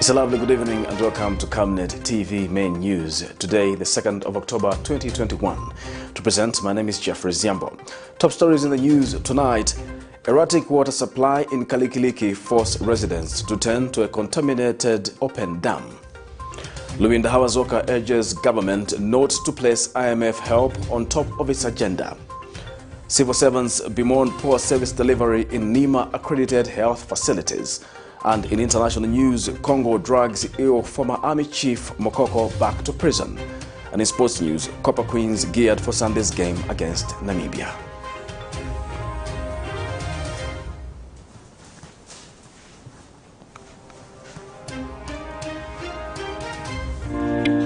It's a lovely good evening and welcome to Camnet TV Main News. Today, the 2nd of October 2021. To present, my name is Jeffrey Ziambo. Top stories in the news tonight. Erratic water supply in KALIKILIKI forced residents to turn to a contaminated open dam. LUBINDA HABAZOKA urges government not to place I.M.F help on top of its agenda. Civil servants bemoan poor service delivery in NHIMA accredited health facilities. And in international news, Congo drags ill former army chief MOKOKO back to prison. And in sports news, Copper Queens geared for Sunday's game against Namibia.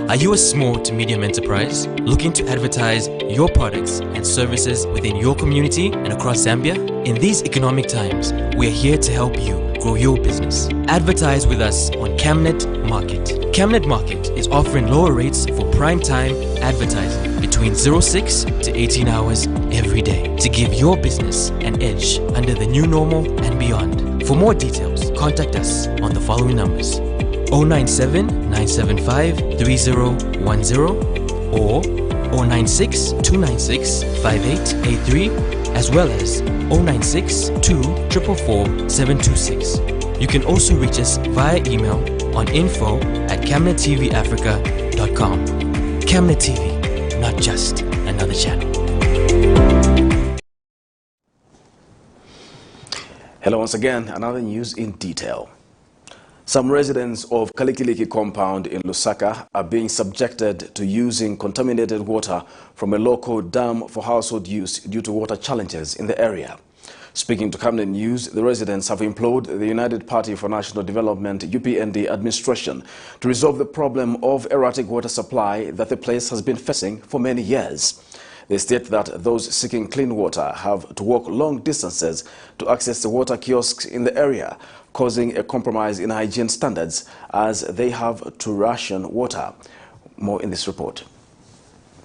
Are you a small to medium enterprise looking to advertise your products and services within your community and across Zambia? In these economic times, we are here to help you grow your business. Advertise with us on Camnet Market. Camnet Market is offering lower rates for prime time advertising between 06 to 18 hours every day to give your business an edge under the new normal and beyond. For more details, contact us on the following numbers: 097 975 3010 or 096 296 5883, as well as 096 244 726. You can also reach us via email on info@camnettvafrica.com. Camnet TV, not just another channel. Hello once again, another news in detail. Some residents of KALIKILIKI compound in Lusaka are being subjected to using contaminated water from a local dam for household use due to water challenges in the area. Speaking to Camnet News, the residents have implored the United Party for National Development UPND administration to resolve the problem of erratic water supply that the place has been facing for many years. They state that those seeking clean water have to walk long distances to access the water kiosks in the area, causing a compromise in hygiene standards as they have to ration water. More in this report.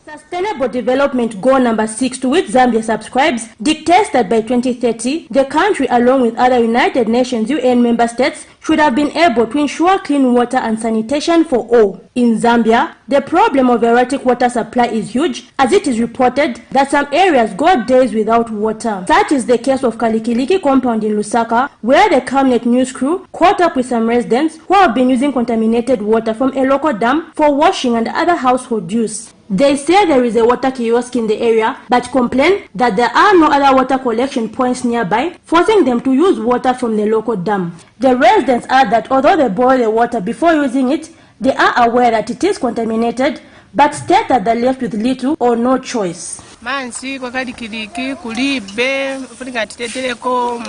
Sustainable Development Goal number 6, to which Zambia subscribes, dictates that by 2030, the country, along with other United Nations UN member states, should have been able to ensure clean water and sanitation for all. In Zambia, the problem of erratic water supply is huge, as it is reported that some areas go days without water. Such is the case of KALIKILIKI compound in Lusaka, where the Camnet News crew caught up with some residents who have been using contaminated water from a local dam for washing and other household use. They say there is a water kiosk in the area, but complain that there are no other water collection points nearby, forcing them to use water from the local dam. The residents add that although they boil the water before using it, they are aware that it is contaminated, but state that they're left with little or no choice. Mansi kwa KALIKILIKI kulibe kulingatiteteleko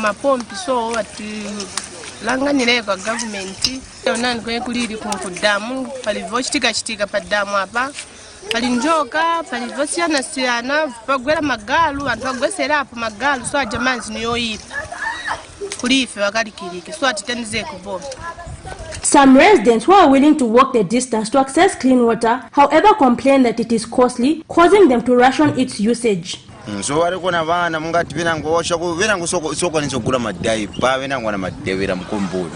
mapompi so ati langanire kwa government onani kwe kuliri kunkudamu palivo chitika pa damu apa palinjoka palivo siana pagwera magalu anthu agwesera apo magalu so ajamanzi niyo ipa kulife wa KALIKILIKI so atitenze kubo. Some residents who are willing to walk the distance to access clean water, however, complain that it is costly, causing them to ration its usage. So walikona vana mungati vinangosha kuvinango soko nizogula madai pa vinango na madewera mkomboni.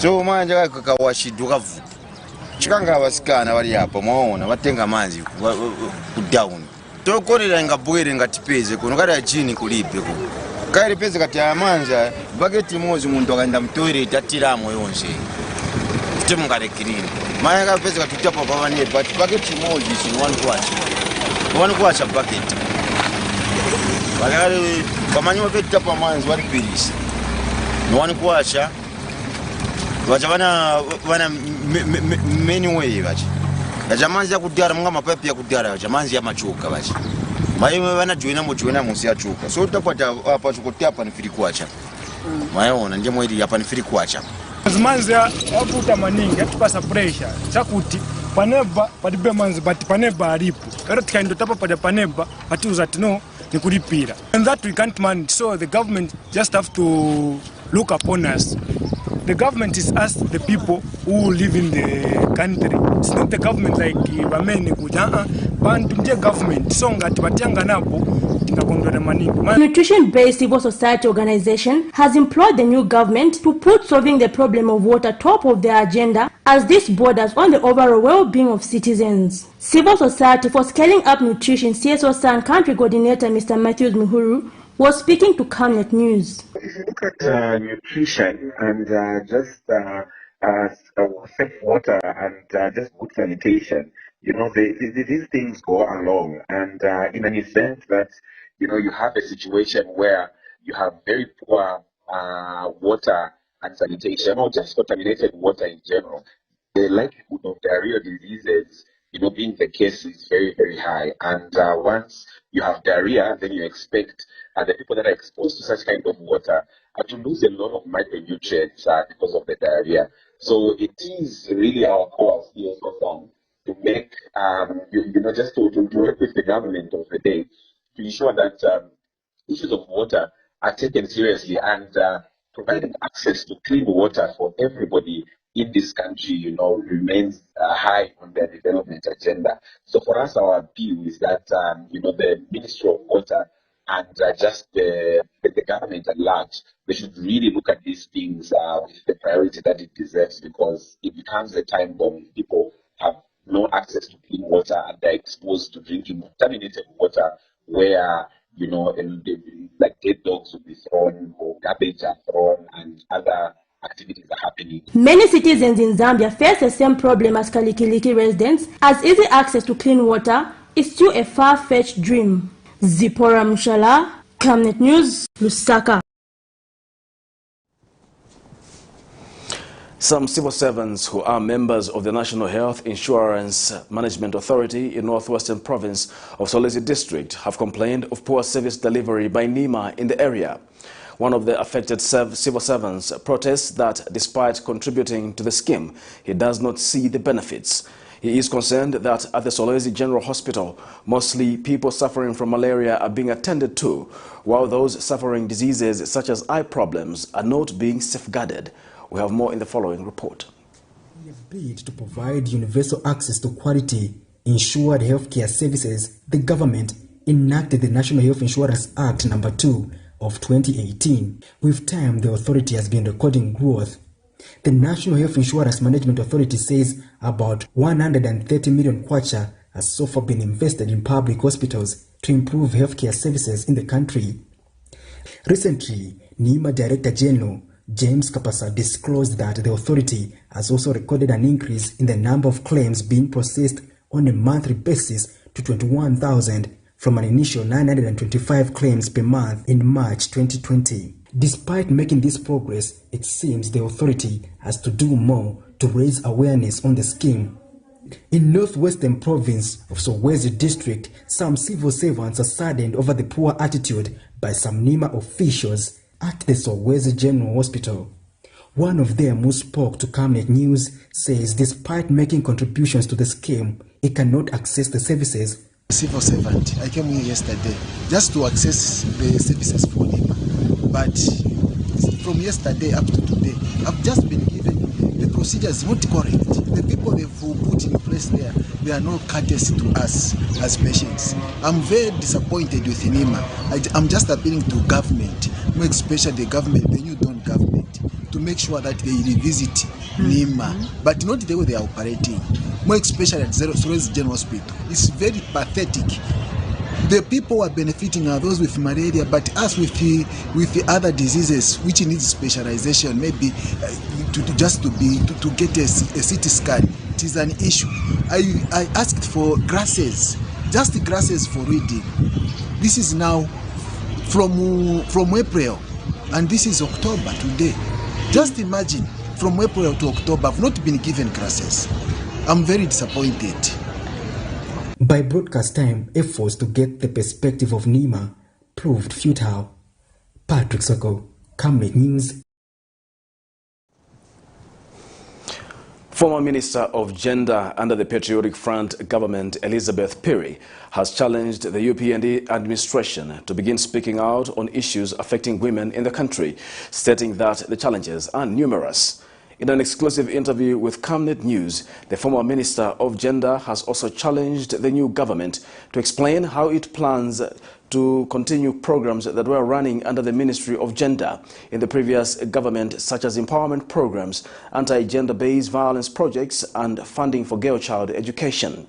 So manje kakawashiduka vuta. Chikanga vasikana wali hapo maona vatenga manzi ku down. Tokorera ngabwere ngatipeze kuno kali achini kulipe ku. Kairi peze kati amanza bucket mozi muntu akaenda mtoilet atiramo yonse. Timungare clean. Maya kapeze kati tapa pavane but bucket mozi chini one kwacha bucket. Walari kamanyi wapeta pa manzi wali pilisi nwani kwacha wajabana wana many way bachi yajamanzi ya kudara munga mapepe ya kudara yajamanzi ya machuka bachi mayo wana joina musi ya chuka so utapata apa chukotia hapa nifiri kwacha mayo nje mwili hapa nifiri kwacha manzi ya aputa maningi atupasa pressure chakuti paneba padibe manzi but paneba alipo era tikaendo tapa paneba atiuza tino nikulipira, and that we can't manage, so the government just have to look upon us. The government is us, the people who live in the country. It's not the government like Bameni. bantu ndiye government so ngati batiyanga napo tingakondwera maningi. Nutrition-based civil society organization has implored the new government to put solving the problem of water top of their agenda, as this borders on the overall well-being of citizens. Civil Society for Scaling Up Nutrition CSO San Country Coordinator Mr. Matthews Muhuru was speaking to Camnet News. If you look at nutrition and just safe water and just good sanitation, you know, these things go along. And in an event that, you know, you have a situation where you have very poor water and sanitation, or just contaminated water in general, the likelihood of diarrheal diseases, you know, being the case is very, very high. And once you have diarrhea, then you expect the people that are exposed to such kind of water to lose a lot of micronutrients because of the diarrhea. So it is really our call as CSO to make, you know, just to work with the government of the day to ensure that issues of water are taken seriously, and providing access to clean water for everybody in this country, you know, remains high on their development agenda. So for us, our appeal is that, you know, the Ministry of Water and just the government at large, they should really look at these things with the priority that it deserves, because it becomes a time bomb. People have no access to clean water and they're exposed to drinking contaminated water where, you know, like dead dogs will be thrown or garbage are thrown and other activities are happening. Many citizens in Zambia face the same problem as Kalikiliki residents, as easy access to clean water is still a far-fetched dream. Zipporah Mshala, Camnet News, Lusaka. Some civil servants who are members of the National Health Insurance Management Authority in Northwestern Province of Solwezi District have complained of poor service delivery by NHIMA in the area. One of the affected civil servants protests that despite contributing to the scheme, he does not see the benefits. He is concerned that at the Solwezi General Hospital, mostly people suffering from malaria are being attended to, while those suffering diseases such as eye problems are not being safeguarded. We have more in the following report. In a bid to provide universal access to quality insured healthcare services, the government enacted the National Health Insurance Act No. 2 of 2018. With time, the authority has been recording growth. The National Health Insurance Management Authority says about 130 million kwacha has so far been invested in public hospitals to improve healthcare services in the country. Recently, NHIMA Director General James Kapasa disclosed that the authority has also recorded an increase in the number of claims being processed on a monthly basis to 21,000 from an initial 925 claims per month in March 2020. Despite making this progress, it seems the authority has to do more to raise awareness on the scheme. In Northwestern Province of Solwezi District, some civil servants are saddened over the poor attitude by some NHIMA officials at the Solwezi General Hospital. One of them, who spoke to Camnet News, says despite making contributions to the scheme, he cannot access the services. Civil servant, I came here yesterday just to access the services for NHIMA. But from yesterday up to today, I've just been given the procedures not correct. The people they've put in place there, they are not courteous to us as patients. I'm very disappointed with NHIMA. I'm just appealing to government, more especially the government, the new Dawn government, to make sure that they revisit NHIMA, but not the way they are operating. More especially at Solwezi General Hospital. It's very pathetic. The people who are benefiting are those with malaria, but us with the other diseases which needs specialization, maybe to get a CT scan, it is an issue. I asked for glasses, just glasses for reading. This is now from April, and this is October today. Just imagine, from April to October, I've not been given glasses. I'm very disappointed. By broadcast time, efforts to get the perspective of NHIMA proved futile. Patrick Soko, Camnet News. Former Minister of Gender under the Patriotic Front government, Elizabeth Piri, has challenged the UPND administration to begin speaking out on issues affecting women in the country, stating that the challenges are numerous. In an exclusive interview with Camnet News, the former Minister of Gender has also challenged the new government to explain how it plans to continue programs that were running under the Ministry of Gender in the previous government, such as empowerment programs, anti-gender-based violence projects, and funding for girl-child education.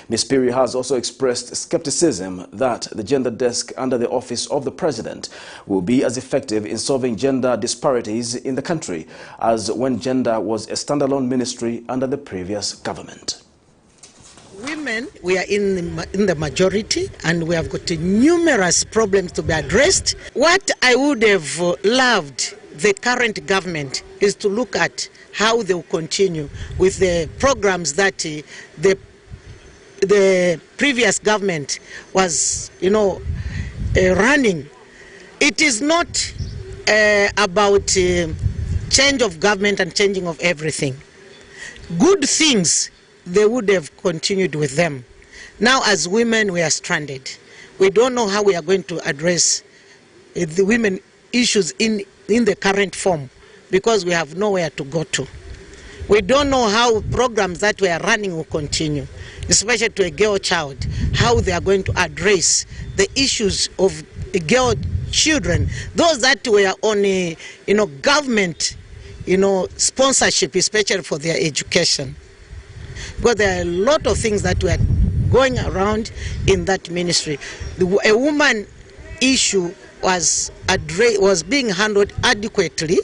Ms. Piri has also expressed skepticism that the gender desk under the office of the president will be as effective in solving gender disparities in the country as when gender was a standalone ministry under the previous government. Women, we are in the majority, and we have got numerous problems to be addressed. What I would have loved the current government is to look at how they will continue with the programs that the previous government was, running. It is not about change of government and changing of everything. Good things, they would have continued with them. Now, as women, we are stranded. We don't know how we are going to address the women issues in the current form because we have nowhere to go to. We don't know how programs that we are running will continue, especially to a girl child, how they are going to address the issues of girl children, those that were on government sponsorship, especially for their education. Because there are a lot of things that were going around in that ministry. A woman issue was being handled adequately,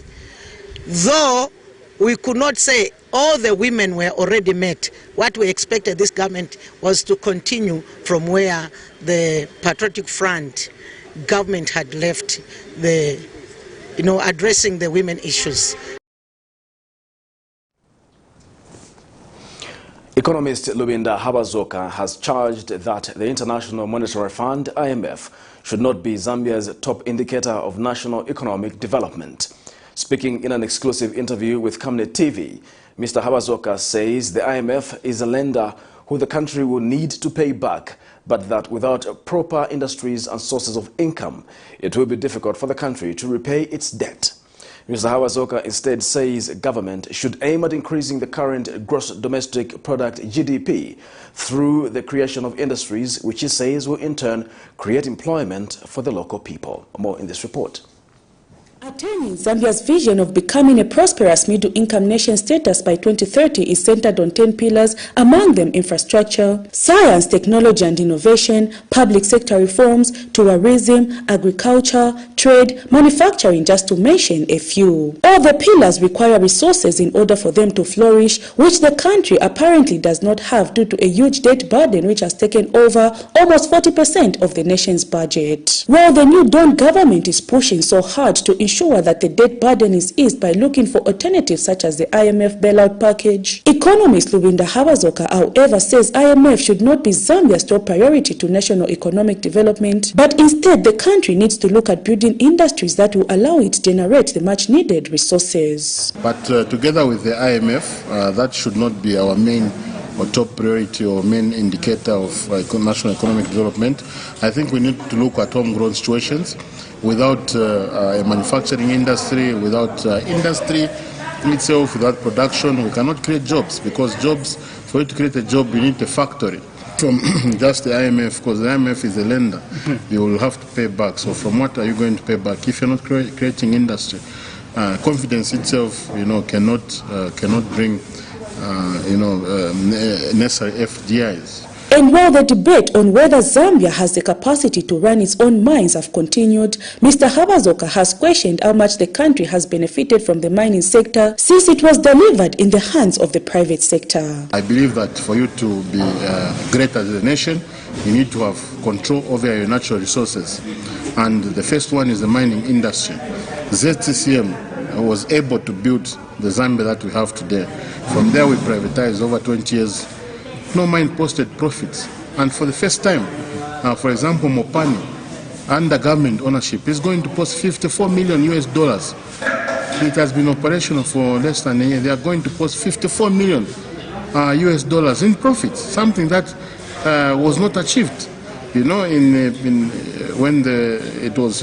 though we could not say all the women were already met. What we expected this government was to continue from where the Patriotic Front government had left addressing the women issues. Economist LUBINDA has charged that the International Monetary Fund, I.M.F, should not be Zambia's top indicator of national economic development. Speaking in an exclusive interview with Camnet TV, Mr. HABAZOKA says the I.M.F is a lender who the country will need to pay back, but that without proper industries and sources of income, it will be difficult for the country to repay its debt. Mr. HABAZOKA instead says government should aim at increasing the current gross domestic product GDP through the creation of industries, which he says will in turn create employment for the local people. More in this report. Attaining Zambia's vision of becoming a prosperous middle-income nation status by 2030 is centered on 10 pillars, among them infrastructure, science, technology and innovation, public sector reforms, tourism, agriculture, trade, manufacturing, just to mention a few. All the pillars require resources in order for them to flourish, which the country apparently does not have due to a huge debt burden which has taken over almost 40% of the nation's budget. While the new Dawn government is pushing so hard to ensure that the debt burden is eased by looking for alternatives such as the I.M.F bailout package, economist LUBINDA, however, says I.M.F should not be Zambia's top priority to national economic development, but instead the country needs to look at building industries that will allow it to generate the much needed resources. But together with the I.M.F, that should not be our main or top priority or main indicator of national economic development. I think we need to look at homegrown situations. Without a manufacturing industry, without industry itself, without production, we cannot create jobs, because jobs, for you to create a job, you need a factory. From just the I.M.F, because the I.M.F is a lender, you will have to pay back. So from what are you going to pay back if you're not creating industry? Confidence itself, cannot bring, necessary FDIs. And while the debate on whether Zambia has the capacity to run its own mines have continued, Mr. HABAZOKA has questioned how much the country has benefited from the mining sector since it was delivered in the hands of the private sector. I believe that for you to be great as a nation, you need to have control over your natural resources. And the first one is the mining industry. ZTCM was able to build the Zambia that we have today. From there we privatized over 20 years. No mine posted profits, and for the first time, for example, Mopani, under government ownership, is going to post $54 million. It has been operational for less than a year. They are going to post $54 million in profits, something that was not achieved. When it was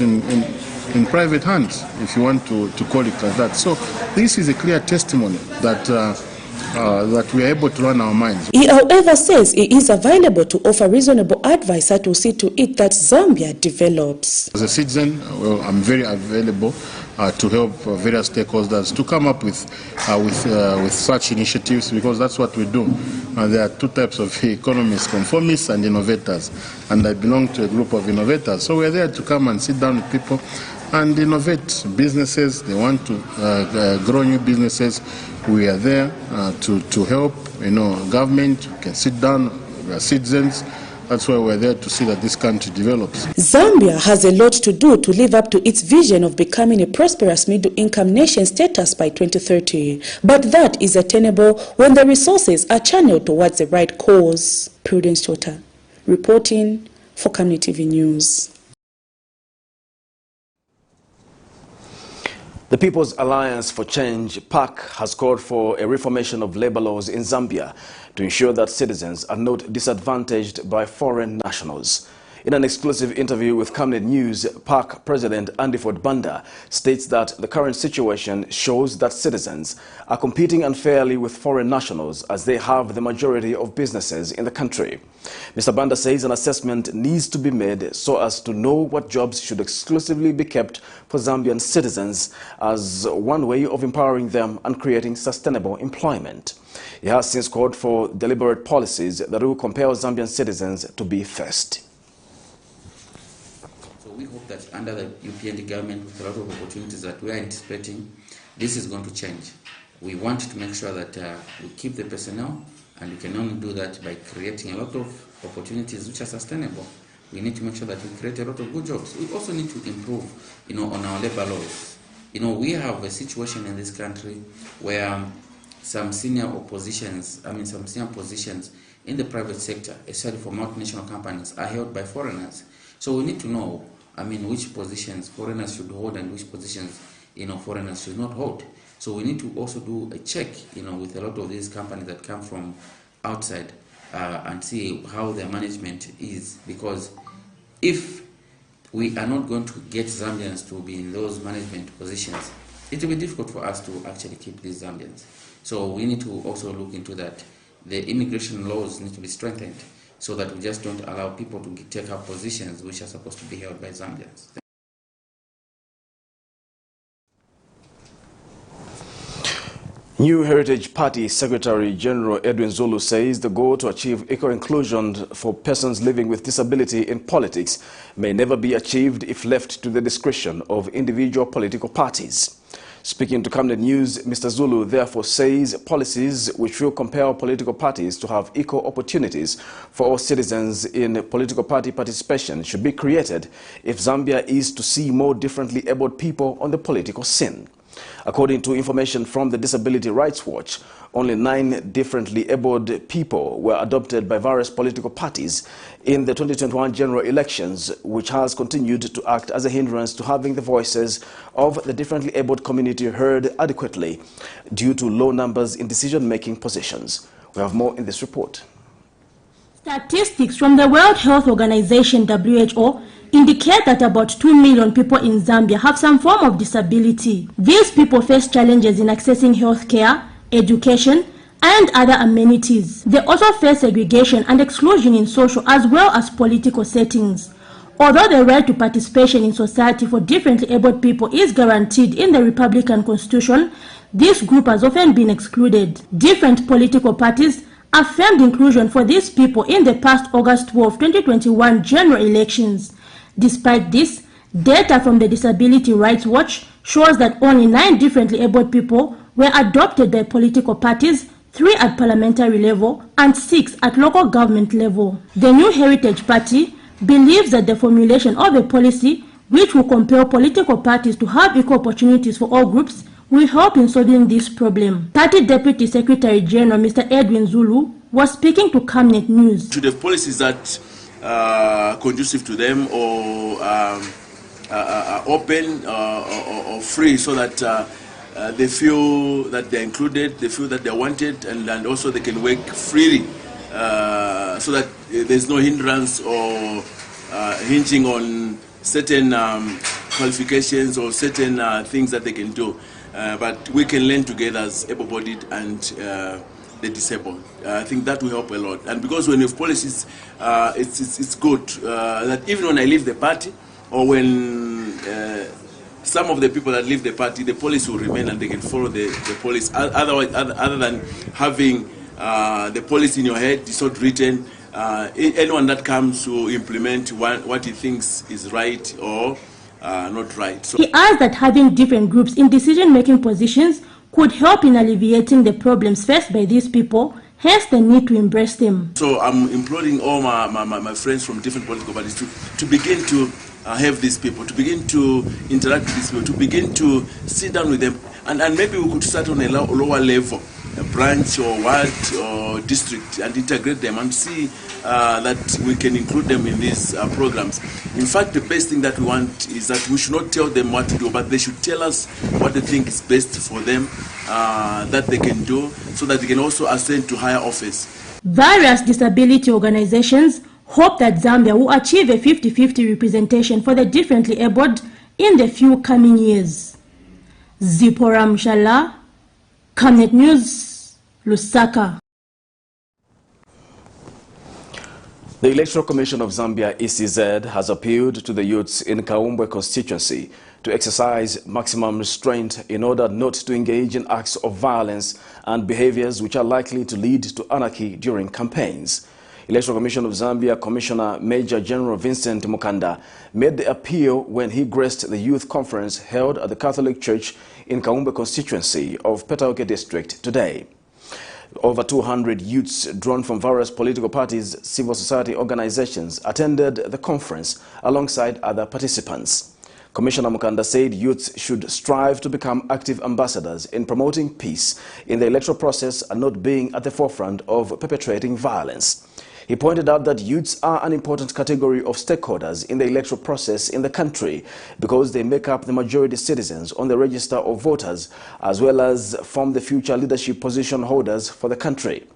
in private hands, if you want to call it like that. So this is a clear testimony that that we are able to run our mines. He, however, says he is available to offer reasonable advice that will see to it that Zambia develops. As a citizen, well, I'm very available to help various stakeholders to come up with such initiatives, because that's what we do. There are two types of economists, conformists and innovators, and I belong to a group of innovators. So we're there to come and sit down with people and innovate businesses. They want to grow new businesses. We are there to help. Government can sit down. We are citizens. That's why we're there to see that this country develops. Zambia has a lot to do to live up to its vision of becoming a prosperous middle-income nation status by 2030. But that is attainable when the resources are channeled towards the right cause. Prudence Chota, reporting for Camnet TV News. The People's Alliance for Change, PAC, has called for a reformation of labor laws in Zambia to ensure that citizens are not disadvantaged by foreign nationals. In an exclusive interview with Camnet News, PAC President Andiford Banda states that the current situation shows that citizens are competing unfairly with foreign nationals as they have the majority of businesses in the country. Mr. Banda says an assessment needs to be made so as to know what jobs should exclusively be kept for Zambian citizens as one way of empowering them and creating sustainable employment. He has since called for deliberate policies that will compel Zambian citizens to be first. We hope that under the UPND government, with a lot of opportunities that we are anticipating, this is going to change. We want to make sure that we keep the personnel, and we can only do that by creating a lot of opportunities which are sustainable. We need to make sure that we create a lot of good jobs. We also need to improve, on our labor laws. We have a situation in this country where some senior positions in the private sector, especially for multinational companies, are held by foreigners. So we need to know, which positions foreigners should hold and which positions, foreigners should not hold. So we need to also do a check, with a lot of these companies that come from outside and see how their management is. Because if we are not going to get Zambians to be in those management positions, it will be difficult for us to actually keep these Zambians. So we need to also look into that. The immigration laws need to be strengthened, so that we just don't allow people to take up positions which are supposed to be held by Zambians. New Heritage Party Secretary General Edwin Zulu says the goal to achieve equal inclusion for persons living with disability in politics may never be achieved if left to the discretion of individual political parties. Speaking to Camnet News, Mr. Zulu therefore says policies which will compel political parties to have equal opportunities for all citizens in political party participation should be created if Zambia is to see more differently abled people on the political scene. According to information from the Disability Rights Watch, only 9 differently abled people were adopted by various political parties in the 2021 general elections, which has continued to act as a hindrance to having the voices of the differently abled community heard adequately due to low numbers in decision-making positions. We have more in this report. Statistics from the World Health Organization, WHO, indicate that about 2 million people in Zambia have some form of disability. These people face challenges in accessing health care, education, and other amenities. They also face segregation and exclusion in social as well as political settings. Although the right to participation in society for differently abled people is guaranteed in the Republican Constitution, this group has often been excluded. Different political parties affirmed inclusion for these people in the past August 12, 2021 general elections. Despite this, data from the Disability Rights Watch shows that only 9 differently abled people were adopted by political parties, 3 at parliamentary level and 6 at local government level. The New Heritage Party believes that the formulation of a policy which will compel political parties to have equal opportunities for all groups will help in solving this problem. Party Deputy Secretary General Mr. Edwin Zulu was speaking to Camnet News. To the policies that conducive to them or open or free, so that they feel that they're included, they feel that they're wanted, and also they can work freely, so that there's no hindrance or hinging on certain qualifications or certain things that they can do. But we can learn together as able-bodied and the disabled. I think that will help a lot. And because when you have policies, it's good that even when I leave the party, or when some of the people that leave the party, the policy will remain and they can follow the policy. Otherwise, other than having the policy in your head, it's not written. Anyone that comes to implement what he thinks is right or not right. So he adds that having different groups in decision-making positions could help in alleviating the problems faced by these people, hence the need to embrace them. So I'm imploring all my friends from different political parties to begin to have these people, to begin to interact with these people, to begin to sit down with them, and maybe we could start on a lower level, a branch or ward or district, and integrate them and see that we can include them in these programs. In fact, the best thing that we want is that we should not tell them what to do, but they should tell us what they think is best for them, that they can do, so that they can also ascend to higher office. Various disability organizations hope that Zambia will achieve a 50-50 representation for the differently abled in the few coming years. Zipporah Mshala, Camnet News, Lusaka. The Electoral Commission of Zambia, ECZ, has appealed to the youths in Kaumbwe constituency to exercise maximum restraint in order not to engage in acts of violence and behaviors which are likely to lead to anarchy during campaigns. Electoral Commission of Zambia Commissioner Major General Vincent Mukanda made the appeal when he graced the youth conference held at the Catholic Church in Kaumbwe constituency of Petauke district today. Over 200 youths drawn from various political parties, civil society organizations attended the conference alongside other participants. Commissioner Mukanda said youths should strive to become active ambassadors in promoting peace in the electoral process and not being at the forefront of perpetrating violence. He pointed out that youths are an important category of stakeholders in the electoral process in the country because they make up the majority citizens on the register of voters as well as form the future leadership position holders for the country.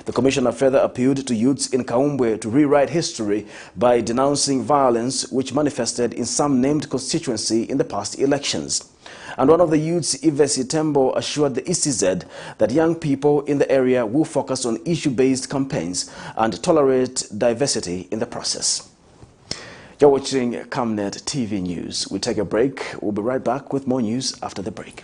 The commissioner further appealed to youths in Kaumbwe to rewrite history by denouncing violence which manifested in some named constituency in the past elections. And one of the youths, Ivesi Tembo, assured the ECZ that young people in the area will focus on issue-based campaigns and tolerate diversity in the process. You're watching Camnet TV News. We take a break. We'll be right back with more news after the break.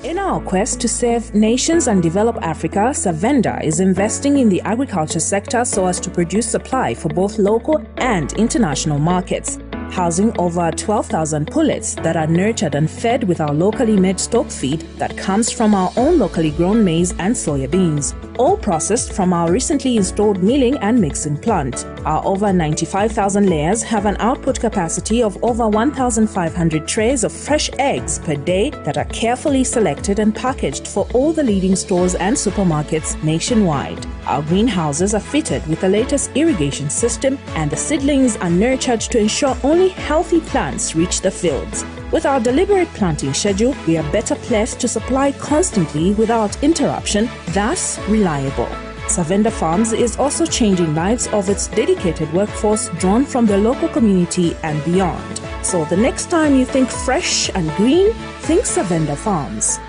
In our quest to serve nations and develop Africa, Savenda is investing in the agriculture sector so as to produce supply for both local and international markets, housing over 12,000 pullets that are nurtured and fed with our locally made stock feed that comes from our own locally grown maize and soya beans, all processed from our recently installed milling and mixing plant. Our over 95,000 layers have an output capacity of over 1,500 trays of fresh eggs per day that are carefully selected and packaged for all the leading stores and supermarkets nationwide. Our greenhouses are fitted with the latest irrigation system, and the seedlings are nurtured to ensure only healthy plants reach the fields. With our deliberate planting schedule, we are better placed to supply constantly without interruption, thus reliable. Savenda Farms is also changing lives of its dedicated workforce drawn from the local community and beyond. So the next time you think fresh and green, think Savenda Farms.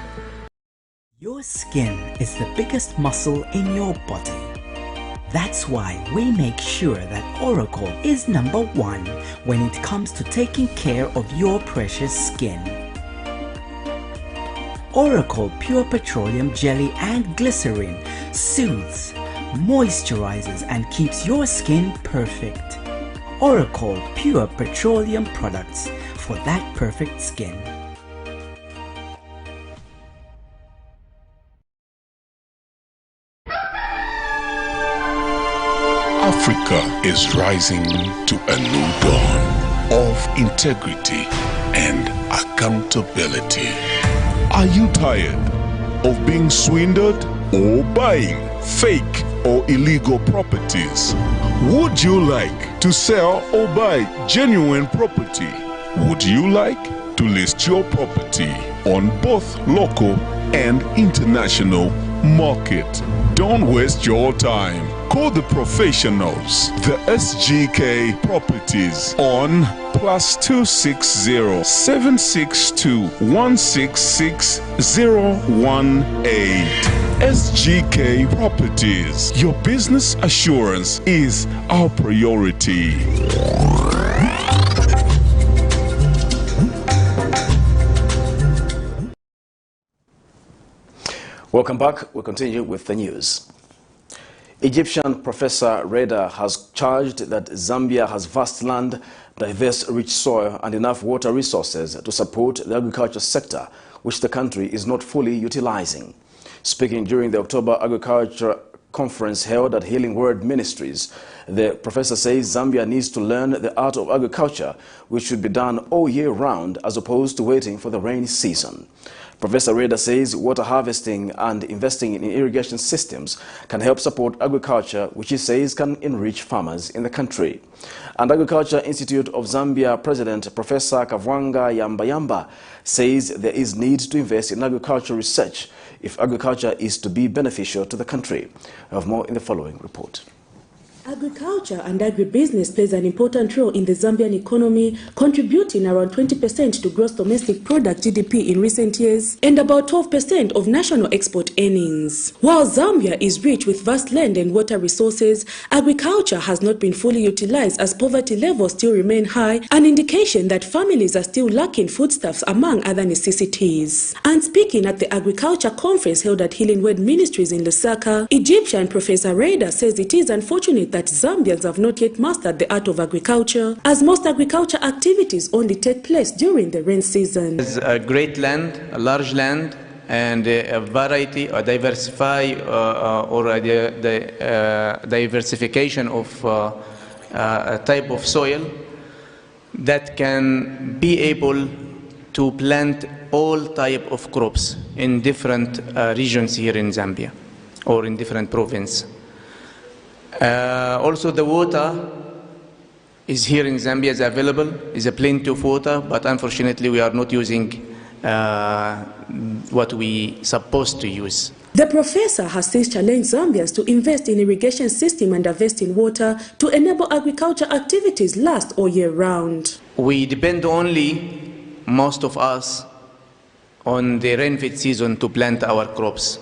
Your skin is the biggest muscle in your body. That's why we make sure that Oracle is #1 when it comes to taking care of your precious skin. Oracle Pure Petroleum Jelly and Glycerin soothes, moisturizes and keeps your skin perfect. Oracle Pure Petroleum products for that perfect skin. Africa is rising to a new dawn of integrity and accountability. Are you tired of being swindled or buying fake or illegal properties? Would you like to sell or buy genuine property? Would you like to list your property on both local and international market? Don't waste your time. Call the professionals, the SGK Properties on +260 762 166 018. SGK Properties. Your business assurance is our priority. Welcome back. We'll continue with the news. Egyptian Professor Reda has charged that Zambia has vast land, diverse rich soil and enough water resources to support the agriculture sector, which the country is not fully utilizing. Speaking during the October Agriculture Conference held at Healing Word Ministries, the professor says Zambia needs to learn the art of agriculture, which should be done all year round as opposed to waiting for the rainy season. Professor Reda says water harvesting and investing in irrigation systems can help support agriculture, which he says can enrich farmers in the country. And Agriculture Institute of Zambia President Professor Kavwanga Yamba says there is need to invest in agricultural research if agriculture is to be beneficial to the country. We have more in the following report. Agriculture and agribusiness plays an important role in the Zambian economy, contributing around 20% to gross domestic product (GDP) in recent years and about 12% of national export earnings. While Zambia is rich with vast land and water resources, agriculture has not been fully utilized as poverty levels still remain high, an indication that families are still lacking foodstuffs among other necessities. And speaking at the Agriculture Conference held at Healing Word Ministries in Lusaka, Egyptian Professor Reda says it is unfortunate that Zambians have not yet mastered the art of agriculture, as most agriculture activities only take place during the rain season. There's a great land, a large land, and a variety, a diversify, or the diversification of a type of soil that can be able to plant all type of crops in different regions here in Zambia or in different provinces. Also the water is here in Zambia, is available, is a plenty of water, but unfortunately we are not using what we supposed to use. The professor has since challenged Zambians to invest in irrigation system and invest in water to enable agriculture activities last all year round. We depend only, most of us, on the rain-fed season to plant our crops,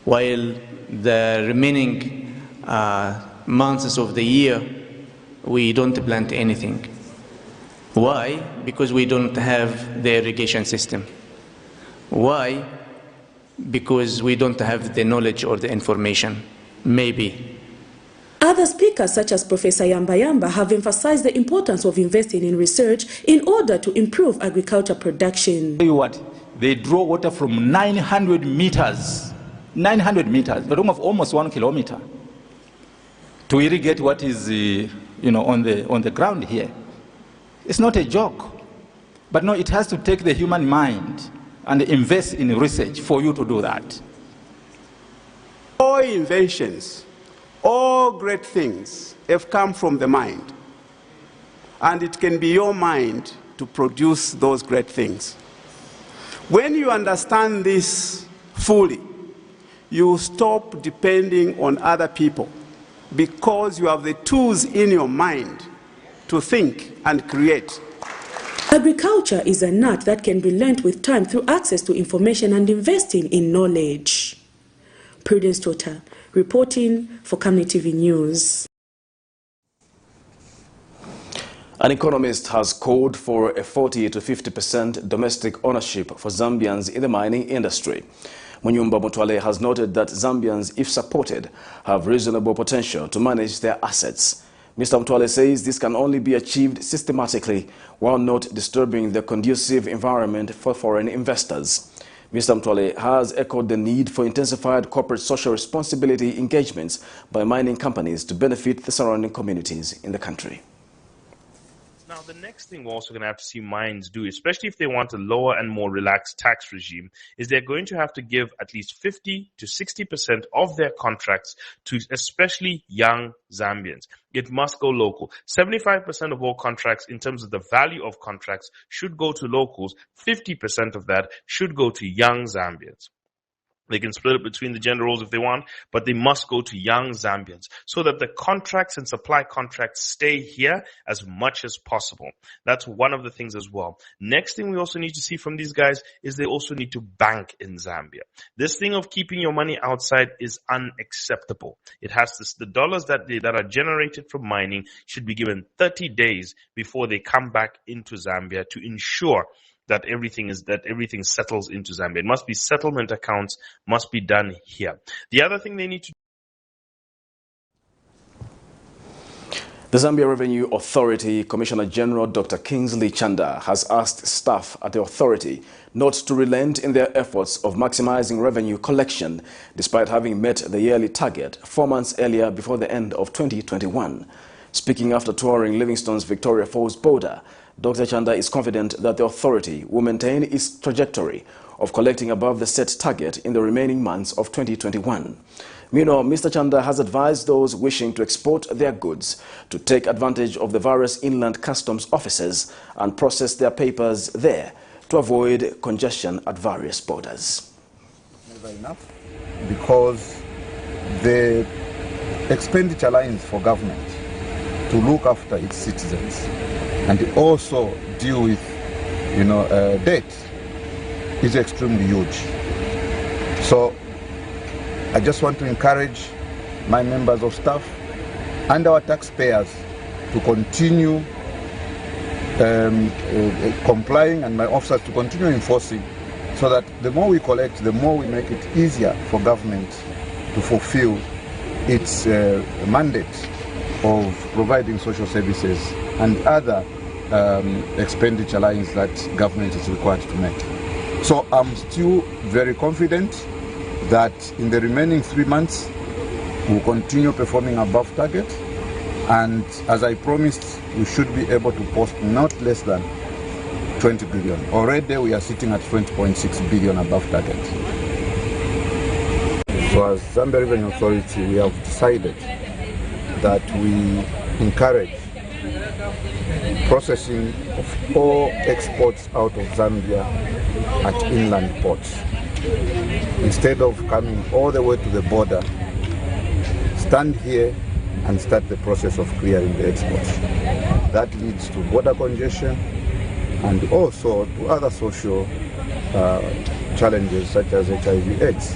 while the remaining months of the year we don't plant anything. Why? Because we don't have the irrigation system. Why? Because we don't have the knowledge or the information. Maybe. Other speakers such as Professor Yamba have emphasized the importance of investing in research in order to improve agriculture production. Tell you what, they draw water from 900 meters, but almost 1 kilometer. To irrigate what is, on the ground here. It's not a joke. But no, it has to take the human mind and invest in research for you to do that. All inventions, all great things have come from the mind. And it can be your mind to produce those great things. When you understand this fully, you stop depending on other people, because you have the tools in your mind to think and create. Agriculture is an art that can be learnt with time through access to information and investing in knowledge. Prudence Tota, reporting for Camnet TV News. An economist has called for a 40 to 50% domestic ownership for Zambians in the mining industry. Munyumba Mutwale has noted that Zambians, if supported, have reasonable potential to manage their assets. Mr. Mutwale says this can only be achieved systematically while not disturbing the conducive environment for foreign investors. Mr. Mutwale has echoed the need for intensified corporate social responsibility engagements by mining companies to benefit the surrounding communities in the country. Now, the next thing we're also going to have to see mines do, especially if they want a lower and more relaxed tax regime, is they're going to have to give at least 50 to 60% of their contracts to especially young Zambians. It must go local. 75% of all contracts, in terms of the value of contracts, should go to locals. 50% of that should go to young Zambians. They can split it between the gender roles if they want, but they must go to young Zambians so that the contracts and supply contracts stay here as much as possible. That's one of the things as well. Next thing we also need to see from these guys is they also need to bank in Zambia. This thing of keeping your money outside is unacceptable. It has to, the dollars that are generated from mining should be given 30 days before they come back into Zambia to ensure that everything settles into Zambia. It must be settlement accounts, must be done here. The other thing they need to The Zambia Revenue Authority Commissioner General Dr. Kingsley Chanda has asked staff at the authority not to relent in their efforts of maximizing revenue collection despite having met the yearly target 4 months earlier before the end of 2021. Speaking after touring Livingstone's Victoria Falls border, Dr. Chanda is confident that the authority will maintain its trajectory of collecting above the set target in the remaining months of 2021. Meanwhile, Mr. Chanda has advised those wishing to export their goods to take advantage of the various inland customs offices and process their papers there to avoid congestion at various borders. Never enough, because the expenditure lines for government to look after its citizens and also deal with, debt is extremely huge. So I just want to encourage my members of staff and our taxpayers to continue complying, and my officers to continue enforcing, so that the more we collect, the more we make it easier for government to fulfill its mandate of providing social services and other expenditure lines that government is required to make. So I'm still very confident that in the remaining 3 months we'll continue performing above target, and as I promised, we should be able to post not less than 20 billion. Already we are sitting at 20.6 billion above target. So as Zambia Revenue Authority, we have decided that we encourage processing of all exports out of Zambia at inland ports. Instead of coming all the way to the border, stand here and start the process of clearing the exports. That leads to border congestion and also to other social challenges such as HIV/AIDS.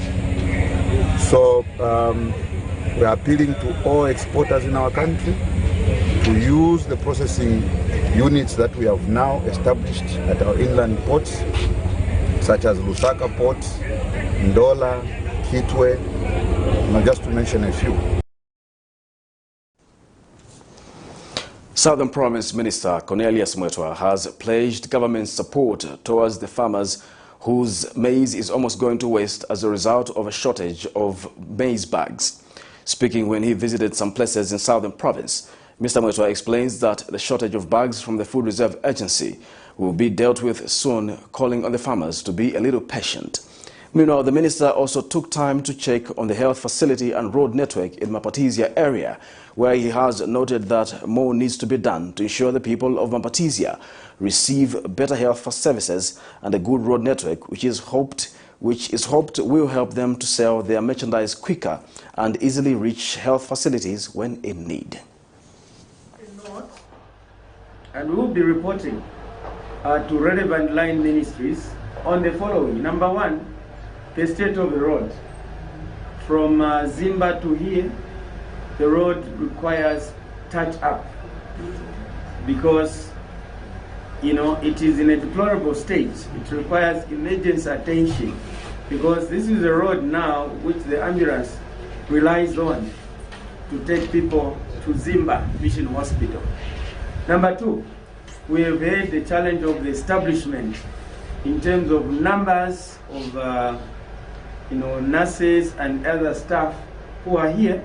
So we are appealing to all exporters in our country to use the processing units that we have now established at our inland ports, such as Lusaka Port, Ndola, Kitwe, just to mention a few. Southern Province Minister Cornelius Mwetwa has pledged government support towards the farmers whose maize is almost going to waste as a result of a shortage of maize bags. Speaking when he visited some places in Southern Province, Mr. Mwetwa explains that the shortage of bags from the Food Reserve Agency will be dealt with soon, calling on the farmers to be a little patient. Meanwhile, the minister also took time to check on the health facility and road network in Mapatizia area, where he has noted that more needs to be done to ensure the people of Mapatizia receive better health services and a good road network, which is hoped will help them to sell their merchandise quicker and easily reach health facilities when in need. And we will be reporting to relevant line ministries on the following. Number one, the state of the road. From Zimba to here, the road requires touch up because, it is in a deplorable state. It requires emergency attention because this is a road now which the ambulance relies on to take people to Zimba Mission Hospital. Number two, we have had the challenge of the establishment in terms of numbers of nurses and other staff who are here,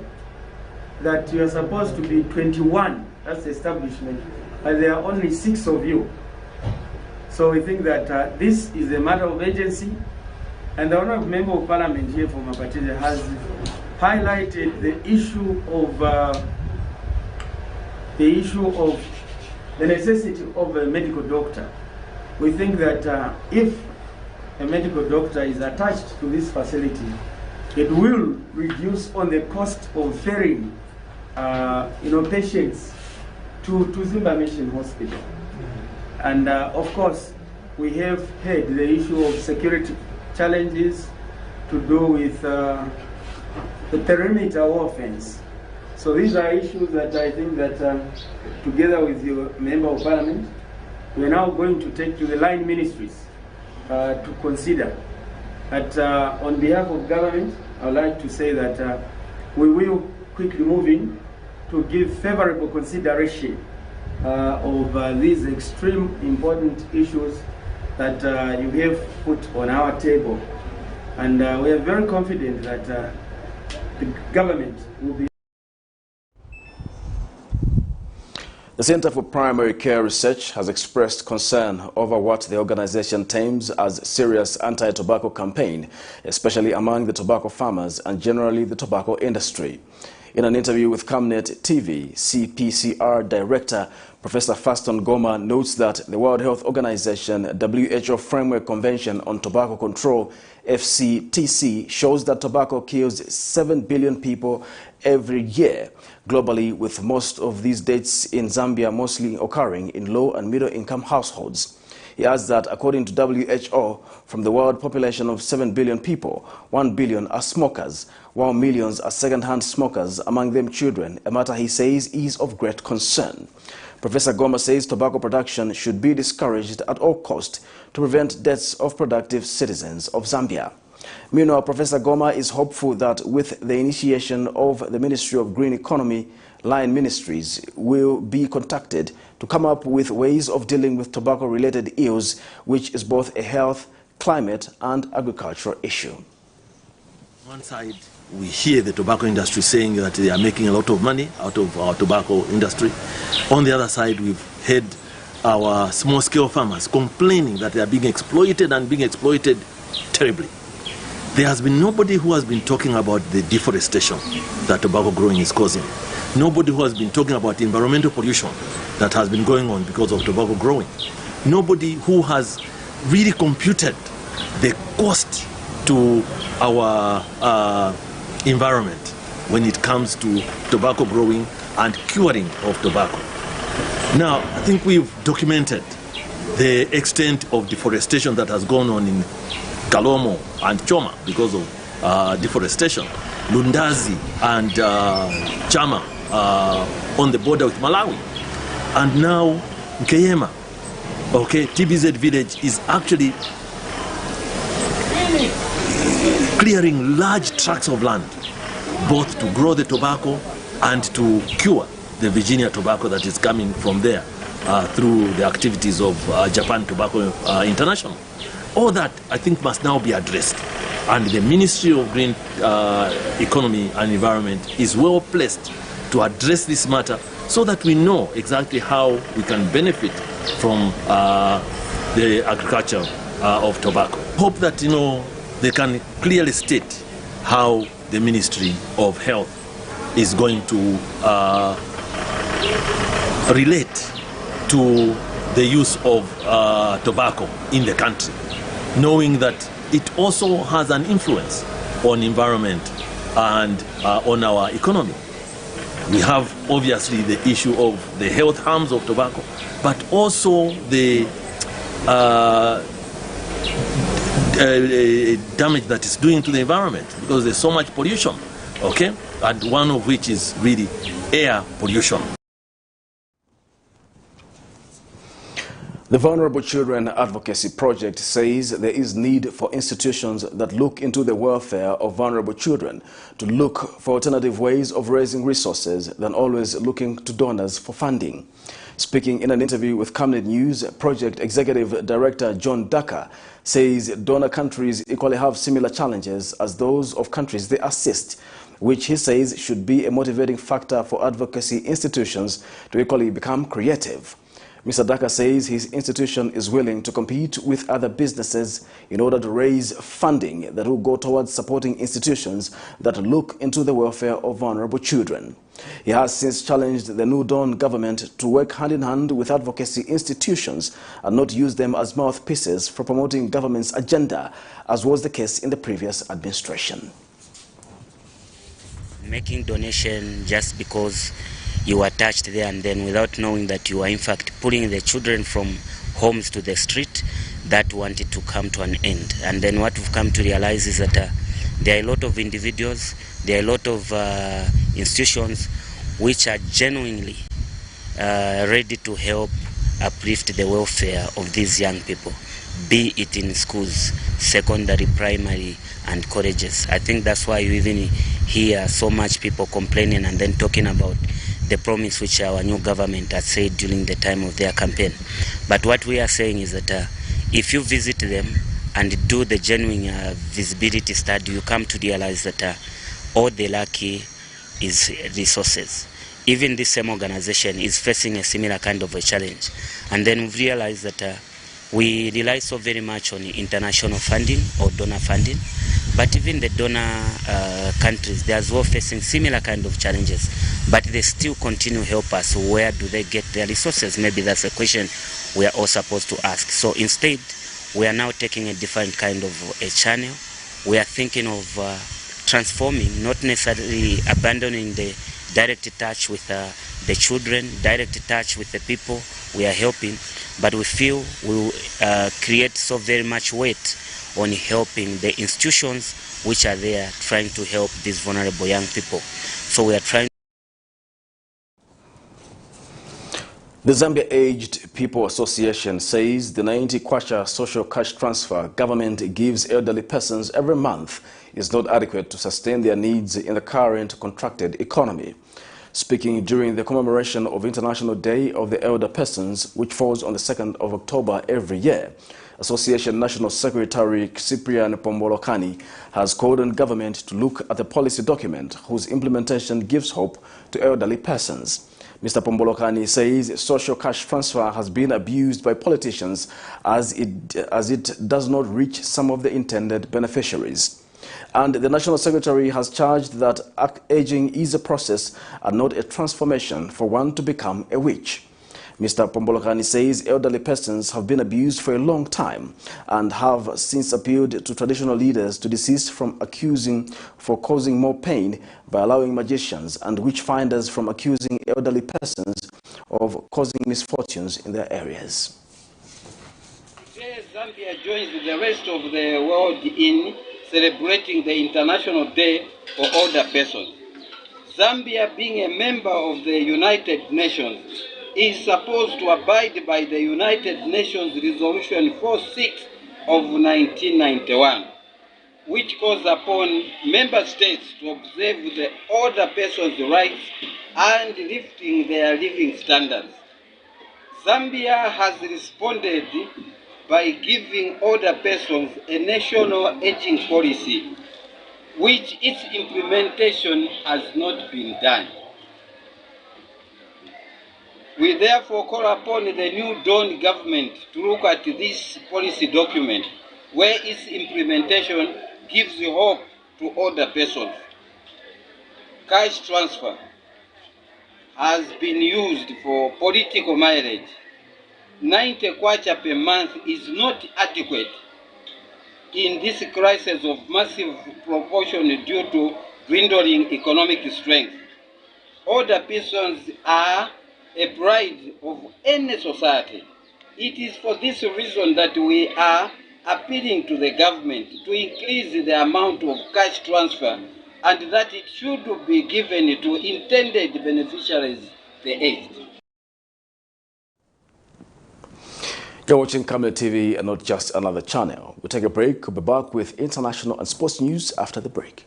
that you are supposed to be 21, that's the establishment, and there are only 6 of you. So we think that this is a matter of urgency, and the Honourable Member of Parliament here from Mapatizia has highlighted the issue of the necessity of a medical doctor. We think that if a medical doctor is attached to this facility, it will reduce on the cost of ferrying patients to Zimba Mission Hospital. And of course, we have had the issue of security challenges to do with the perimeter offense. So these are issues that I think that together with your Member of Parliament, we are now going to take to the line ministries to consider. But on behalf of government, I would like to say that we will quickly move in to give favorable consideration of these extreme important issues that you have put on our table. And we are very confident that the government will be. The Center for Primary Care Research has expressed concern over what the organization terms as serious anti-tobacco campaign, especially among the tobacco farmers and generally the tobacco industry. In an interview with Camnet TV, CPCR Director Professor Faston Goma notes that the World Health Organization WHO Framework Convention on Tobacco Control, FCTC, shows that tobacco kills 7 billion people every year globally, with most of these deaths in Zambia mostly occurring in low and middle income households. He adds that according to WHO, from the world population of 7 billion people, 1 billion are smokers, while millions are second-hand smokers, among them children, a matter he says is of great concern. Professor Goma says tobacco production should be discouraged at all costs to prevent deaths of productive citizens of Zambia. Meanwhile, Professor Goma is hopeful that with the initiation of the Ministry of Green Economy, line ministries will be contacted to come up with ways of dealing with tobacco-related ills, which is both a health, climate, and agricultural issue. One side, we hear the tobacco industry saying that they are making a lot of money out of our tobacco industry. On the other side, we've heard our small-scale farmers complaining that they are being exploited and being exploited terribly. There has been nobody who has been talking about the deforestation that tobacco growing is causing. Nobody who has been talking about environmental pollution that has been going on because of tobacco growing. Nobody who has really computed the cost to our environment when it comes to tobacco growing and curing of tobacco. Now, I think we've documented the extent of deforestation that has gone on in Kalomo and Choma because of deforestation. Lundazi and Chama on the border with Malawi. And now Nkeyema, okay, TBZ village is actually clearing large tracts of land, both to grow the tobacco and to cure the Virginia tobacco that is coming from there through the activities of Japan Tobacco International. All that, I think, must now be addressed. And the Ministry of Green Economy and Environment is well placed to address this matter so that we know exactly how we can benefit from the agriculture of tobacco. Hope that, they can clearly state how the Ministry of Health is going to relate to the use of tobacco in the country, knowing that it also has an influence on environment and on our economy. We have obviously the issue of the health harms of tobacco, but also the damage that it's doing to the environment because there's so much pollution, okay? And one of which is really air pollution. The Vulnerable Children Advocacy Project says there is need for institutions that look into the welfare of vulnerable children to look for alternative ways of raising resources than always looking to donors for funding. Speaking in an interview with Camnet News, Project Executive Director John Daka says donor countries equally have similar challenges as those of countries they assist, which he says should be a motivating factor for advocacy institutions to equally become creative. Mr. Daka says his institution is willing to compete with other businesses in order to raise funding that will go towards supporting institutions that look into the welfare of vulnerable children. He has since challenged the New Dawn government to work hand in hand with advocacy institutions and not use them as mouthpieces for promoting government's agenda, as was the case in the previous administration. Making donation just because you are touched there and then without knowing that you are in fact pulling the children from homes to the street, that wanted to come to an end. And then what we've come to realize is that there are a lot of individuals, there are a lot of institutions which are genuinely ready to help uplift the welfare of these young people, be it in schools, secondary, primary, and colleges. I think that's why you even hear so much people complaining and then talking about the promise which our new government had said during the time of their campaign. But what we are saying is that if you visit them and do the genuine visibility study, you come to realize that all they lack is resources. Even this same organization is facing a similar kind of a challenge. And then we realize that we rely so very much on international funding or donor funding, but even the donor countries, they are as well facing similar kind of challenges, but they still continue to help us. Where do they get their resources? Maybe that's a question we are all supposed to ask. So instead, we are now taking a different kind of a channel. We are thinking of transforming, not necessarily abandoning the direct touch with the children, direct touch with the people we are helping, but we feel we will create so very much weight on helping the institutions which are there trying to help these vulnerable young people. So we are trying. The Zambia Aged People Association says the 90 kwacha social cash transfer government gives elderly persons every month is not adequate to sustain their needs in the current contracted economy. Speaking during the commemoration of International Day of the Elder Persons, which falls on the 2nd of October every year, Association National Secretary Cyprian Pombolokani has called on government to look at the policy document whose implementation gives hope to elderly persons. Mr. Pombolokani says social cash transfer has been abused by politicians as it does not reach some of the intended beneficiaries. And the National Secretary has charged that aging is a process and not a transformation for one to become a witch. Mr. Pombolokani says elderly persons have been abused for a long time and have since appealed to traditional leaders to desist from accusing for causing more pain by allowing magicians and witch-finders from accusing elderly persons of causing misfortunes in their areas. Today, Zambia joins the rest of the world in celebrating the International Day for Older Persons. Zambia, being a member of the United Nations, is supposed to abide by the United Nations Resolution 46 of 1991, which calls upon member states to observe the older persons' rights and lifting their living standards. Zambia has responded by giving older persons a national aging policy, which its implementation has not been done. We therefore call upon the New Dawn government to look at this policy document where its implementation gives hope to older persons. Cash transfer has been used for political mileage. 90 kwacha per month is not adequate in this crisis of massive proportion due to dwindling economic strength. Older persons are a pride of any society. It is for this reason that we are appealing to the government to increase the amount of cash transfer and that it should be given to intended beneficiaries, the aged. You're watching Camnet TV and not just another channel. We'll take a break. We'll be back with international and sports news after the break.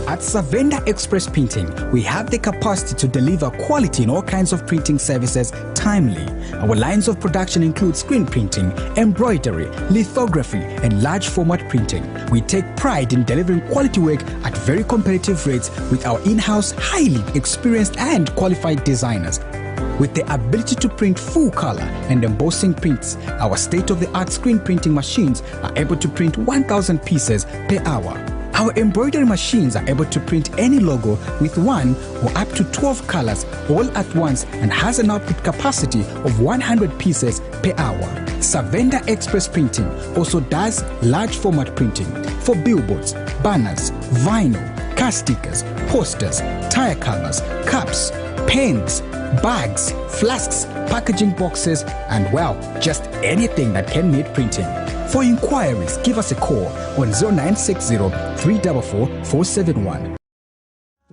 At Savenda Express Printing, we have the capacity to deliver quality in all kinds of printing services timely. Our lines of production include screen printing, embroidery, lithography, and large format printing. We take pride in delivering quality work at very competitive rates with our in-house, highly experienced and qualified designers. With the ability to print full color and embossing prints, our state-of-the-art screen printing machines are able to print 1,000 pieces per hour. Our embroidery machines are able to print any logo with 1 or up to 12 colors all at once and has an output capacity of 100 pieces per hour. Savenda Express Printing also does large format printing for billboards, banners, vinyl, car stickers, posters, tire covers, cups, pens, bags, flasks, packaging boxes, and well, just anything that can need printing. For inquiries, give us a call on 0960 344 471.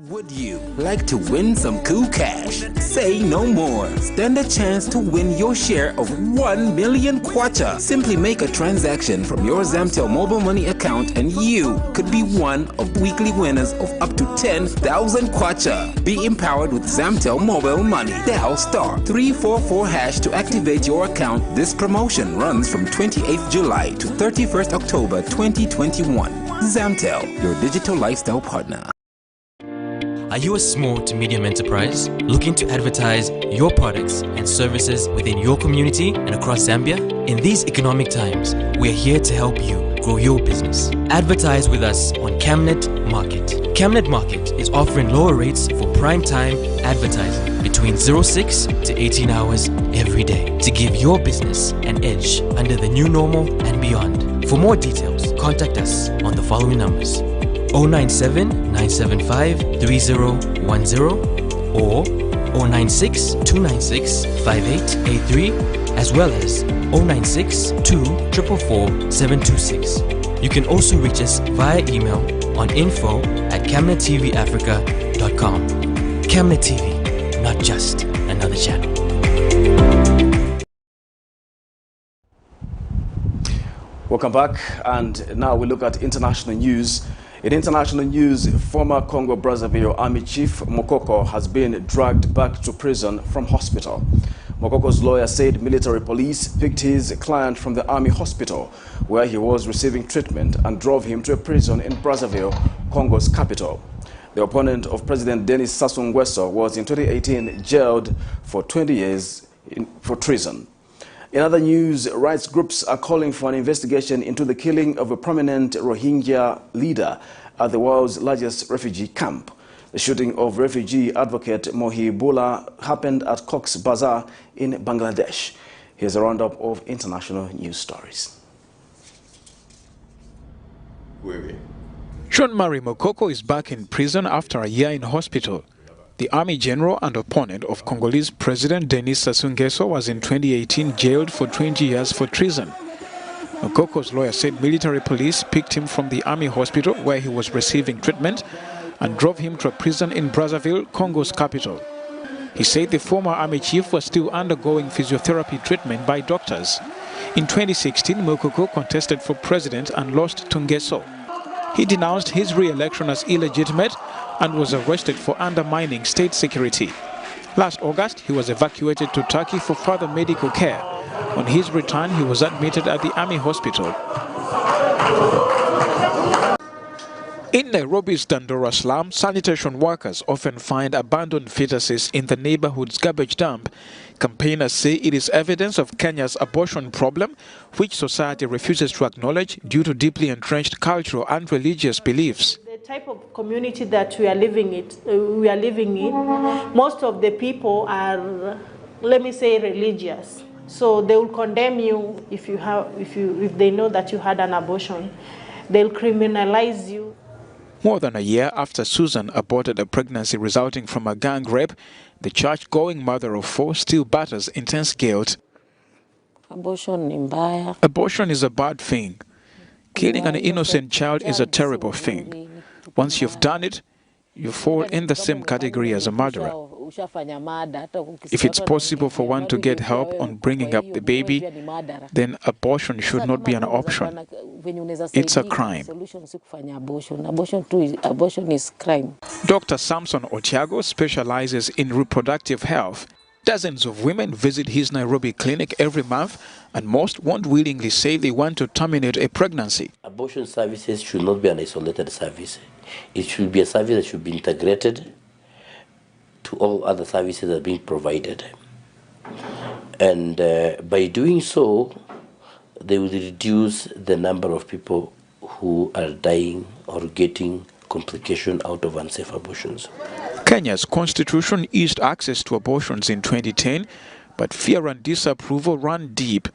Would you like to win some cool cash? Say no more. Stand a chance to win your share of 1 million kwacha. Simply make a transaction from your Zamtel mobile money account and you could be one of weekly winners of up to 10,000 kwacha. Be empowered with Zamtel mobile money. Dial *344# to activate your account. This promotion runs from 28th July to 31st October 2021. Zamtel, your digital lifestyle partner. Are you a small to medium enterprise looking to advertise your products and services within your community and across Zambia? In these economic times, we're here to help you grow your business. Advertise with us on Camnet Market. Camnet Market is offering lower rates for prime time advertising between 06 to 18 hours every day to give your business an edge under the new normal and beyond. For more details, contact us on the following numbers: 097 975 3010 or 096 296 5883, as well as 096 244 726. You can also reach us via email on info@camnettvafrica.com. Camnet TV, not just another channel. Welcome back, and now we look at international news. In international news, former Congo-Brazzaville Army Chief MOKOKO has been dragged back to prison from hospital. MOKOKO's lawyer said military police picked his client from the army hospital where he was receiving treatment and drove him to a prison in Brazzaville, Congo's capital. The opponent of President Denis Sassou Nguesso was in 2018 jailed for 20 years for treason. In other news, rights groups are calling for an investigation into the killing of a prominent Rohingya leader at the world's largest refugee camp. The shooting of refugee advocate Mohibullah happened at Cox's Bazar in Bangladesh. Here's a roundup of international news stories. Jean-Marie MOKOKO is back in prison after a year in hospital. The army general and opponent of Congolese President Denis Sassou Nguesso was in 2018 jailed for 20 years for treason. MOKOKO's lawyer said military police picked him from the army hospital where he was receiving treatment and drove him to a prison in Brazzaville, Congo's capital. He said the former army chief was still undergoing physiotherapy treatment by doctors. In 2016, MOKOKO contested for president and lost to Nguesso. He denounced his re-election as illegitimate and was arrested for undermining state security. Last August, he was evacuated to Turkey for further medical care. On his return, he was admitted at the army hospital. In Nairobi's Dandora slum, sanitation workers often find abandoned fetuses in the neighborhood's garbage dump. Campaigners say it is evidence of Kenya's abortion problem, which society refuses to acknowledge due to deeply entrenched cultural and religious beliefs. The type of community that we are living in, most of the people are, let me say, religious. So they will condemn you if they know that you had an abortion. They'll criminalize you. More than a year after Susan aborted a pregnancy resulting from a gang rape, the church-going mother of 4 still batters intense guilt. Abortion is a bad thing. Killing an innocent child is a terrible thing. Once you've done it, you fall in the same category as a murderer. If it's possible for one to get help on bringing up the baby, then abortion should not be an option. It's a crime. Abortion is crime. Dr. Samson Otiago specializes in reproductive health. Dozens of women visit his Nairobi clinic every month, and most won't willingly say they want to terminate a pregnancy. Abortion services should not be an isolated service. It should be a service that should be integrated to all other services that are being provided. And by doing so, they will reduce the number of people who are dying or getting complication out of unsafe abortions. Kenya's constitution eased access to abortions in 2010, but fear and disapproval ran deep.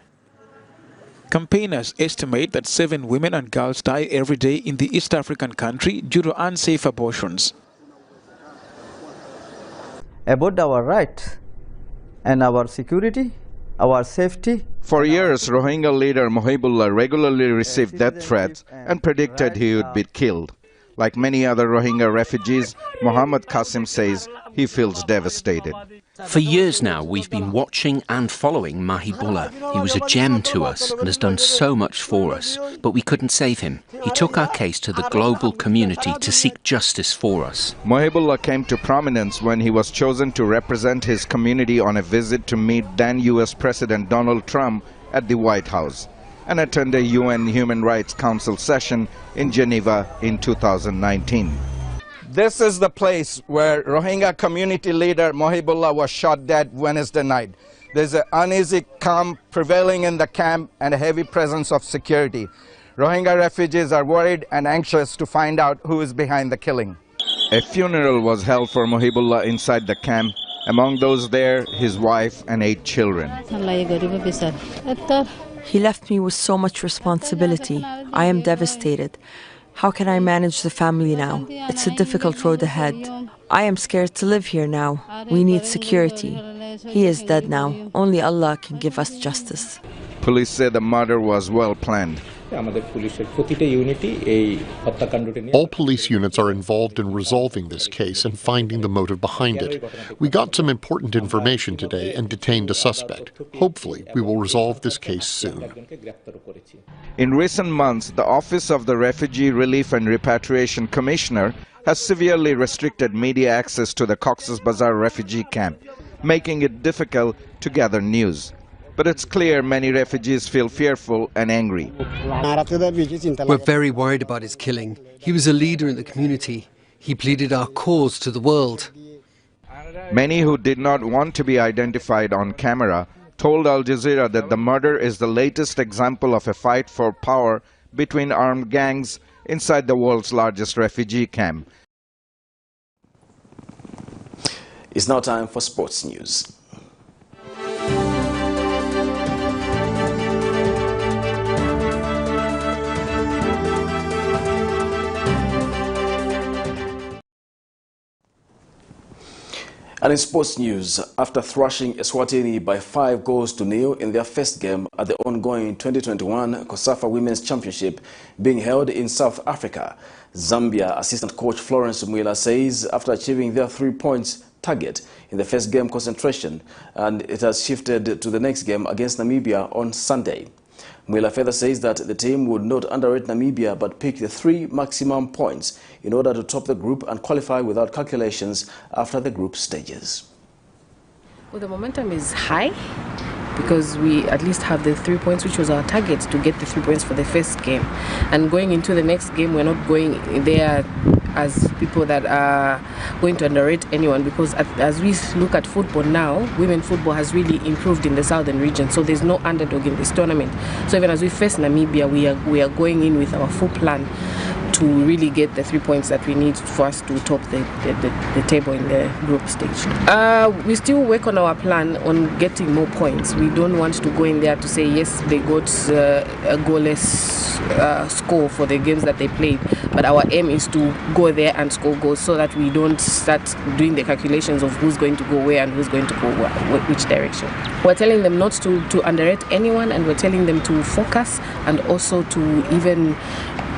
Campaigners estimate that 7 women and girls die every day in the East African country due to unsafe abortions. About our rights and our security, our safety. For years, Rohingya leader Mohibullah regularly received death threats and predicted he would be killed. Like many other Rohingya refugees, Mohammed Qasim says he feels devastated. For years now, we've been watching and following Mahibullah. He was a gem to us and has done so much for us, but we couldn't save him. He took our case to the global community to seek justice for us. Mohibullah came to prominence when he was chosen to represent his community on a visit to meet then US President Donald Trump at the White House and attend a UN Human Rights Council session in Geneva in 2019. This is the place where Rohingya community leader Mohibullah was shot dead Wednesday night. There's an uneasy calm prevailing in the camp and a heavy presence of security. Rohingya refugees are worried and anxious to find out who is behind the killing. A funeral was held for Mohibullah inside the camp. Among those there, his wife and 8 children. He left me with so much responsibility. I am devastated. How can I manage the family now? It's a difficult road ahead. I am scared to live here now. We need security. He is dead now. Only Allah can give us justice. Police say the murder was well planned. All police units are involved in resolving this case and finding the motive behind it. We got some important information today and detained a suspect. Hopefully, we will resolve this case soon. In recent months, the Office of the Refugee Relief and Repatriation Commissioner has severely restricted media access to the Cox's Bazar refugee camp, making it difficult to gather news. But it's clear many refugees feel fearful and angry. We're very worried about his killing. He was a leader in the community. He pleaded our cause to the world. Many who did not want to be identified on camera told Al Jazeera that the murder is the latest example of a fight for power between armed gangs inside the world's largest refugee camp. It's now time for sports news. And in sports news, after thrashing Eswatini by 5-0 in their first game at the ongoing 2021 COSAFA Women's Championship being held in South Africa, Zambia assistant coach Florence Mwila says after achieving their 3 points target in the first game concentration, and it has shifted to the next game against Namibia on Sunday. Mwila further says that the team would not underrate Namibia but pick the 3 maximum points in order to top the group and qualify without calculations after the group stages. Well, the momentum is high because we at least have the 3 points, which was our target, to get the 3 points for the first game. And going into the next game, we're not going there as people that are going to underrate anyone, because as we look at football now, women football has really improved in the southern region, so there's no underdog in this tournament. So even as we face Namibia, we are going in with our full plan to really get the 3 points that we need for us to top the table in the group stage. We still work on our plan on getting more points. We don't want to go in there to say, yes, they got a goalless score for the games that they played, but our aim is to go there and score goals so that we don't start doing the calculations of who's going to go where and who's going to go which direction. We're telling them not to underrate anyone, and we're telling them to focus and also to even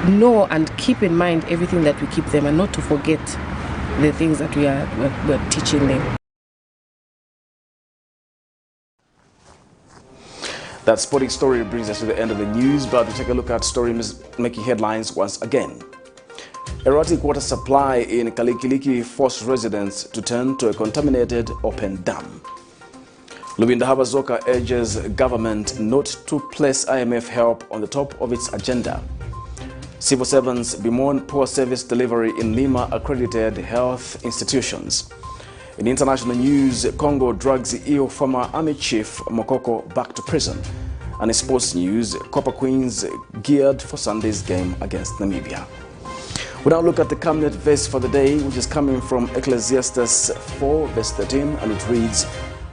know and keep in mind everything that we keep them, and not to forget the things that we're teaching them. That sporting story brings us to the end of the news, but we take a look at stories making headlines once again. Erratic water supply in KALIKILIKI forced residents to turn to a contaminated open dam. LUBINDA HABAZOKA urges government not to place I.M.F help on the top of its agenda. Civil servants bemoan poor service delivery in NHIMA accredited health institutions. In international news, Congo drags EU former army chief MOKOKO back to prison. And in sports news, Copper Queens geared for Sunday's game against Namibia. We now look at the Camnet verse for the day, which is coming from Ecclesiastes 4 verse 13, and it reads,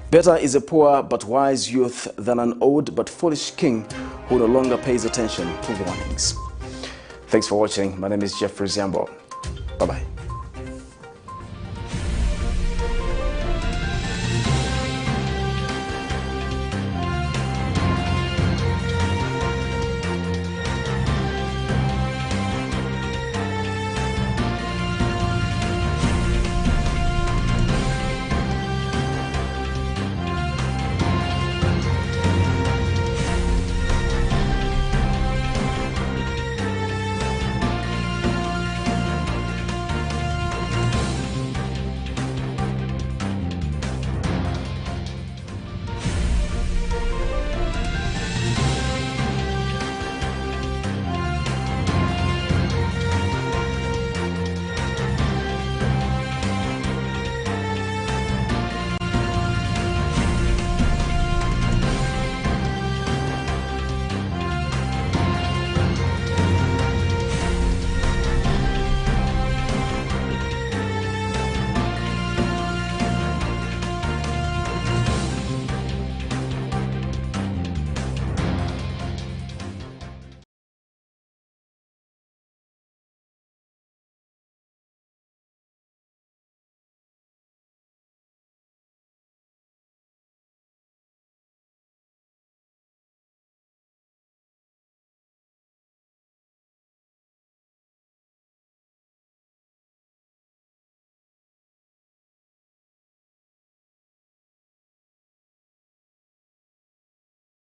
"Better is a poor but wise youth than an old but foolish king who no longer pays attention to warnings." Thanks for watching. My name is Jeffrey Ziambo. Bye-bye.